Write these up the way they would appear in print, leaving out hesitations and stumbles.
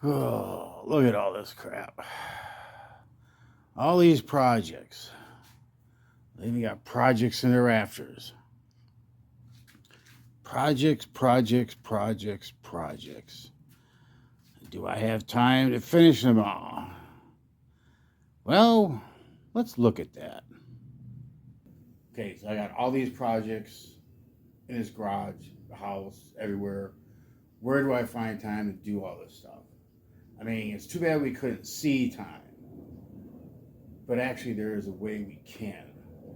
Oh, look at all this crap. All these projects. They even got projects in the rafters. Projects. Do I have time to finish them all? Well, let's look at that. Okay, so I got all these projects in his garage, the house, everywhere. Where do I find time to do all this stuff? I mean, it's too bad we couldn't see time. But actually, there is a way we can.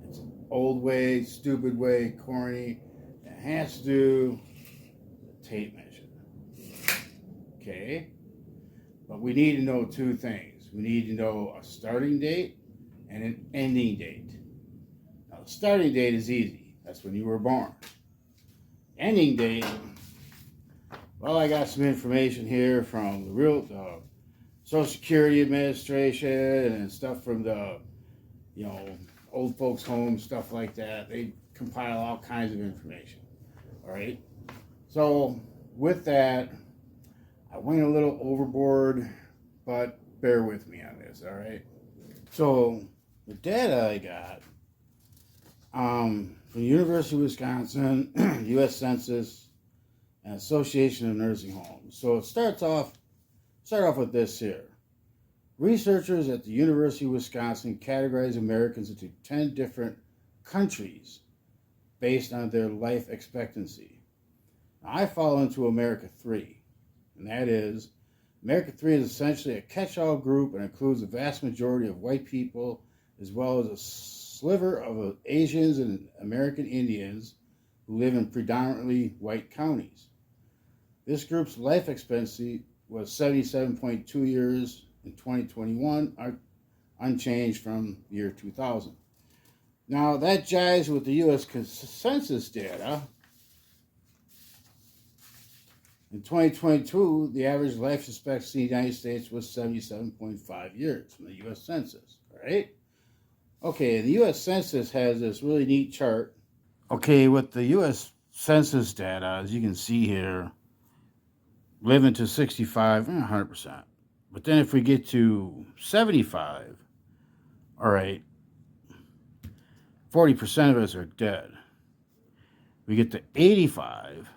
It's an old way, stupid way, corny. It has to do with tape measure. Okay? But we need to know two things. We need to know a starting date and an ending date. Now, the starting date is easy. That's when you were born. Ending date, well, I got some information here from the Social Security Administration and stuff from the, old folks' homes, stuff like that. They compile all kinds of information. All right. So with that, I went a little overboard, but bear with me on this. All right. So the data I got from the University of Wisconsin, U.S. Census, and Association of Nursing Homes. So it start off with this here. Researchers at the University of Wisconsin categorize Americans into 10 different countries based on their life expectancy. Now, I fall into America 3, and that is, America 3 is essentially a catch-all group and includes a vast majority of white people as well as a sliver of Asians and American Indians who live in predominantly white counties. This group's life expectancy was 77.2 years in 2021, unchanged from year 2000. Now, that jives with the U.S. Census data. In 2022, the average life expectancy in the United States was 77.5 years from the U.S. Census, right? Okay, the U.S. Census has this really neat chart. Okay, with the U.S. Census data, as you can see here, living to 65, 100%. But then if we get to 75, all right, 40% of us are dead. We get to 85,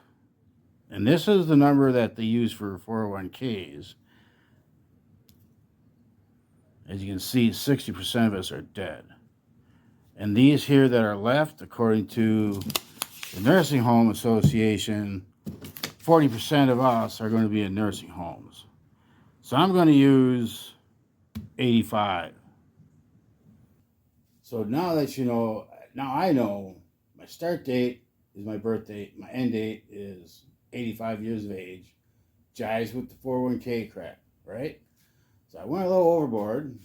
and this is the number that they use for 401ks. As you can see, 60% of us are dead. And these here that are left, according to the Nursing Home Association, 40% of us are going to be in nursing homes. So I'm going to use 85. So now that you know, now I know my start date is my birth date, my end date is 85 years of age, jives with the 401k crap, right? So I went a little overboard.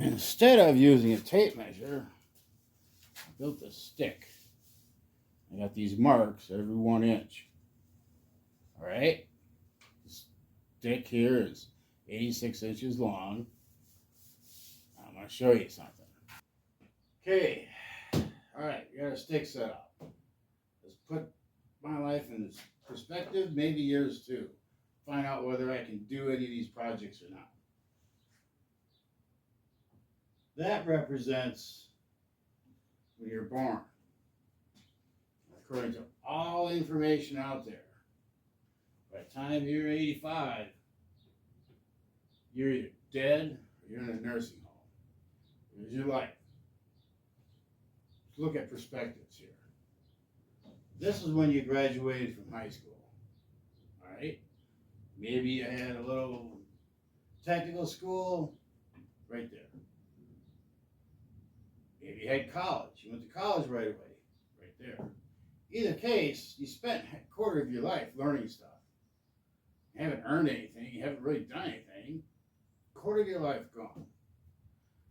Instead of using a tape measure, I built a stick. I got these marks every 1 inch. All right? Stick here is 86 inches long. I'm going to show you something. Okay. All right, we got our stick set up. Let's put my life in this perspective, maybe yours too. Find out whether I can do any of these projects or not. That represents when you're born. According to all information out there, by the time you're 85, you're either dead or you're in a nursing home. Here's your life. Let's look at perspectives here. This is when you graduated from high school. All right? Maybe you had a little technical school right there. Maybe you had college. You went to college right away, right there. Either case, you spent a quarter of your life learning stuff. You haven't earned anything. You haven't really done anything. Quarter of your life gone.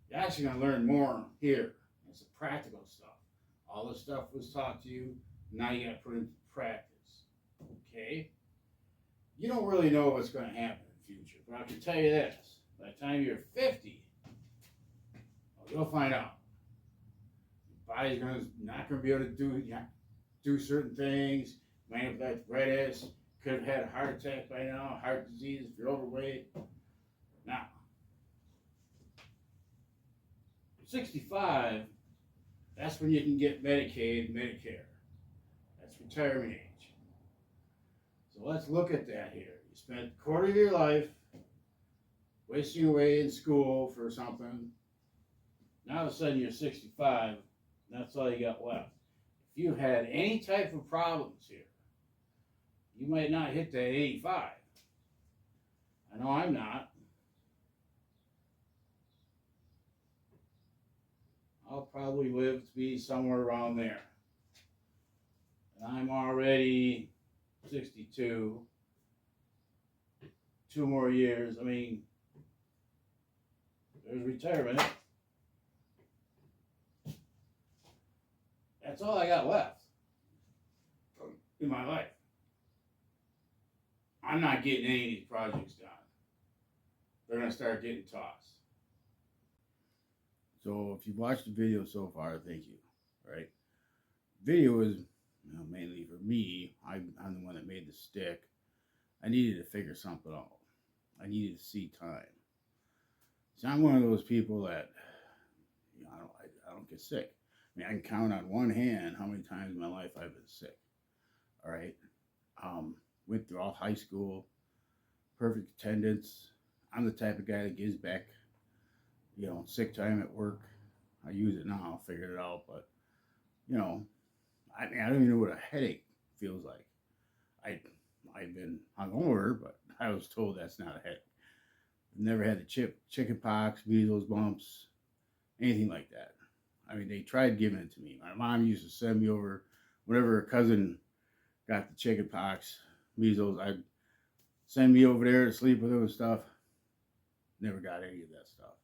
You're actually going to learn more here. It's the practical stuff. All this stuff was taught to you. Now you got to put it into practice. Okay? You don't really know what's going to happen in the future. But I can tell you this. By the time you're 50, well, you'll find out. Your body's not going to be able to do certain things. You might have arthritis, could have had a heart attack by now, heart disease if you're overweight. Now, 65, that's when you can get Medicaid, Medicare. That's retirement age. So let's look at that here. You spent a quarter of your life wasting away in school for something. Now all of a sudden you're 65, that's all you got left. If you had any type of problems here, you might not hit that 85. I know I'm not. I'll probably live to be somewhere around there. And I'm already 62. 2 more years. I mean, there's retirement. That's all I got left in my life. I'm not getting any of these projects done. They're going to start getting tossed. So if you've watched the video so far, thank you. Right? Video is mainly for me. I'm the one that made the stick. I needed to figure something out. I needed to see time. See, I'm one of those people that I don't get sick. I mean, I can count on one hand how many times in my life I've been sick. All right. Went through all high school, perfect attendance. I'm the type of guy that gives back, sick time at work. I use it now, figured it out, but I mean, I don't even know what a headache feels like. I've been hungover, but I was told that's not a headache. Never had the chicken pox, measles, bumps, anything like that. I mean, they tried giving it to me. My mom used to send me over whenever her cousin got the chicken pox, measles. I'd send me over there to sleep with them and stuff. Never got any of that stuff.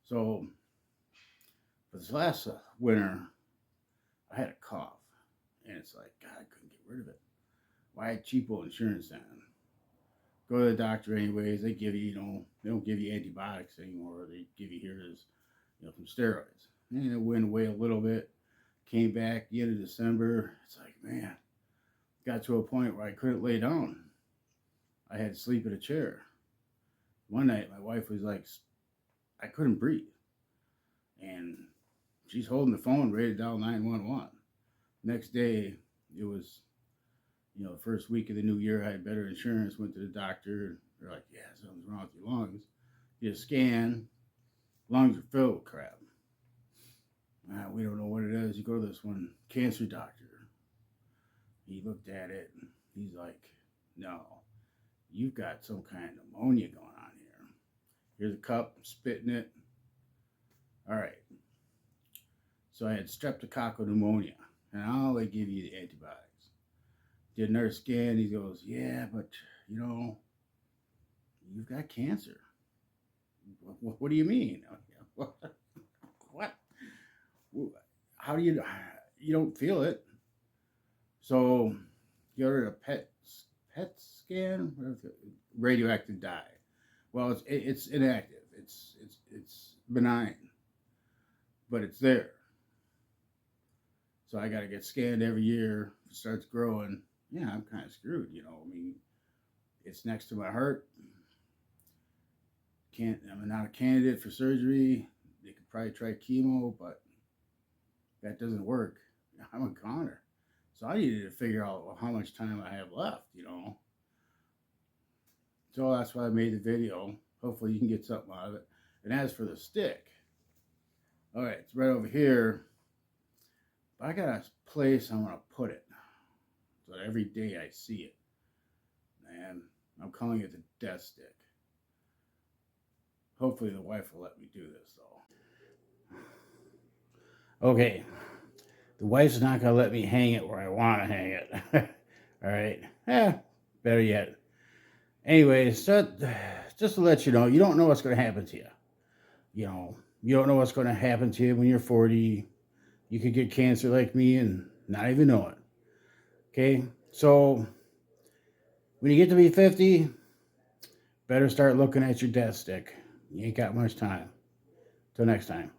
So for this last winter, I had a cough, and it's like, God, I couldn't get rid of it. Why cheapo insurance then? Go to the doctor anyways. They give you, they don't give you antibiotics anymore. They give you some steroids. And it went away a little bit. Came back the end of December. It's like, man, got to a point where I couldn't lay down. I had to sleep in a chair. One night, my wife was like, I couldn't breathe. And she's holding the phone, ready to dial 911. Next day, it was, the first week of the new year, I had better insurance, went to the doctor. They're like, yeah, something's wrong with your lungs. Did a scan. Lungs are filled with crap. We don't know what it is. You go to this one cancer doctor. He looked at it. And he's like, no, you've got some kind of pneumonia going on here. Here's a cup, I'm spitting it. All right. So I had streptococcal pneumonia. And now they give you the antibiotics. Did another scan. He goes, yeah, but, you've got cancer. What do you mean? What? How do you don't feel it? So you ordered a PET scan, radioactive dye. Well, it's inactive. It's benign, but it's there. So I got to get scanned every year. If it starts growing, yeah, I'm kind of screwed. I mean, it's next to my heart. I'm not a candidate for surgery. They could probably try chemo, but that doesn't work. I'm a goner. So I needed to figure out how much time I have left, So that's why I made the video. Hopefully you can get something out of it. And as for the stick, all right, it's right over here. But I got a place I'm going to put it. So every day I see it. And I'm calling it the death stick. Hopefully the wife will let me do this, though. Okay. The wife's not going to let me hang it where I want to hang it. All right. Better yet. Anyways, just to let you know, you don't know what's going to happen to you. You don't know what's going to happen to you when you're 40. You could get cancer like me and not even know it. Okay? So, when you get to be 50, better start looking at your death stick. You ain't got much time. Till next time.